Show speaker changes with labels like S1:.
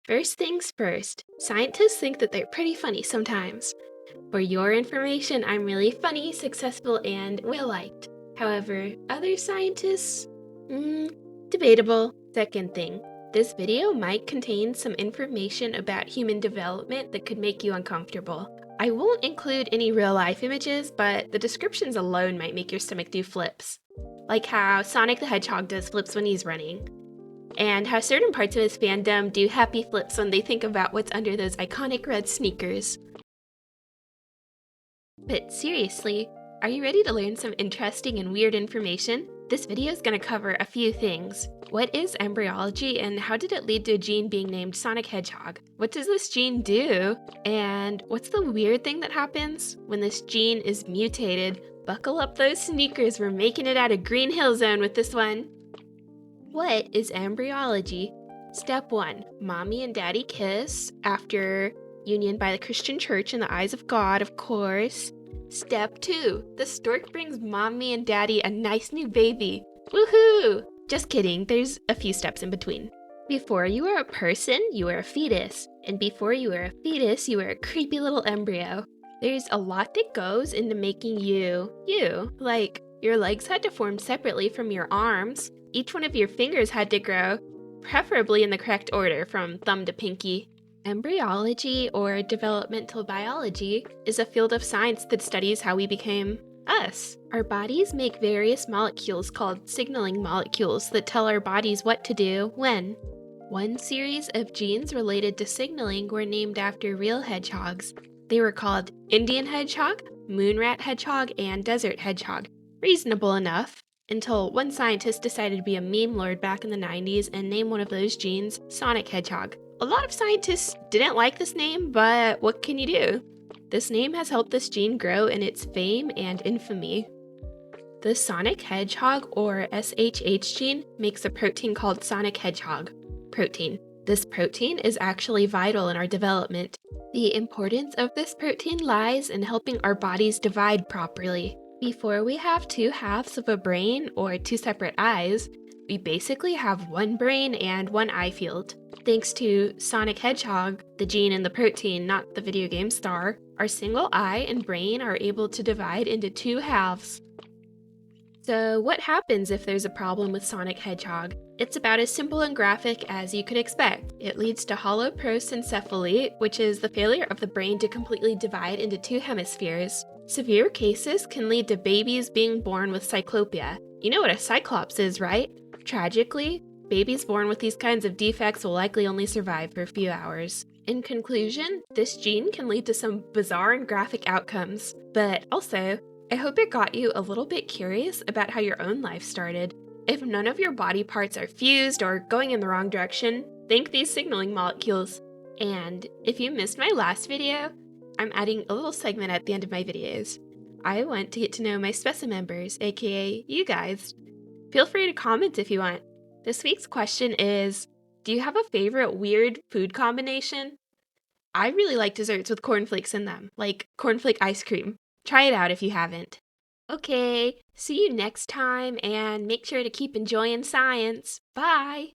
S1: First things first, scientists think that they're pretty funny sometimes. For your information, I'm really funny, successful, and well-liked. However, other scientists? Debatable. Second thing, this video might contain some information about human development that could make you uncomfortable. I won't include any real-life images, but the descriptions alone might make your stomach do flips. Like how Sonic the Hedgehog does flips when he's running. And how certain parts of his fandom do happy flips when they think about what's under those iconic red sneakers. But seriously, are you ready to learn some interesting and weird information? This video is going to cover a few things. What is embryology and how did it lead to a gene being named Sonic Hedgehog? What does this gene do? And what's the weird thing that happens when this gene is mutated? Buckle up those sneakers, we're making it out of Green Hill Zone with this one. What is embryology? Step 1. Mommy and daddy kiss after union by the Christian church in the eyes of God, of course. Step 2. The stork brings mommy and daddy a nice new baby. Woohoo! Just kidding, there's a few steps in between. Before you are a person, you are a fetus. And before you are a fetus, you are a creepy little embryo. There's a lot that goes into making you, you. Like, your legs had to form separately from your arms. Each one of your fingers had to grow, preferably in the correct order from thumb to pinky. Embryology, or developmental biology, is a field of science that studies how we became us. Our bodies make various molecules called signaling molecules that tell our bodies what to do when. One series of genes related to signaling were named after real hedgehogs. They were called Indian hedgehog, moonrat hedgehog, and desert hedgehog. Reasonable enough. Until one scientist decided to be a meme lord back in the 90s and name one of those genes Sonic Hedgehog. A lot of scientists didn't like this name, but what can you do? This name has helped this gene grow in its fame and infamy. The Sonic Hedgehog, or SHH gene, makes a protein called Sonic Hedgehog protein. This protein is actually vital in our development. The importance of this protein lies in helping our bodies divide properly. Before we have two halves of a brain, or two separate eyes, we basically have one brain and one eye field. Thanks to Sonic Hedgehog, the gene in the protein, not the video game star, our single eye and brain are able to divide into two halves. So what happens if there's a problem with Sonic Hedgehog? It's about as simple and graphic as you could expect. It leads to holoprosencephaly, which is the failure of the brain to completely divide into two hemispheres. Severe cases can lead to babies being born with cyclopia. You know what a cyclops is, right? Tragically, babies born with these kinds of defects will likely only survive for a few hours. In conclusion, this gene can lead to some bizarre and graphic outcomes. But also, I hope it got you a little bit curious about how your own life started. If none of your body parts are fused or going in the wrong direction, thank these signaling molecules. And if you missed my last video, I'm adding a little segment at the end of my videos. I want to get to know my specimen members, aka you guys. Feel free to comment if you want. This week's question is, do you have a favorite weird food combination? I really like desserts with cornflakes in them, like cornflake ice cream. Try it out if you haven't. Okay, see you next time and make sure to keep enjoying science. Bye!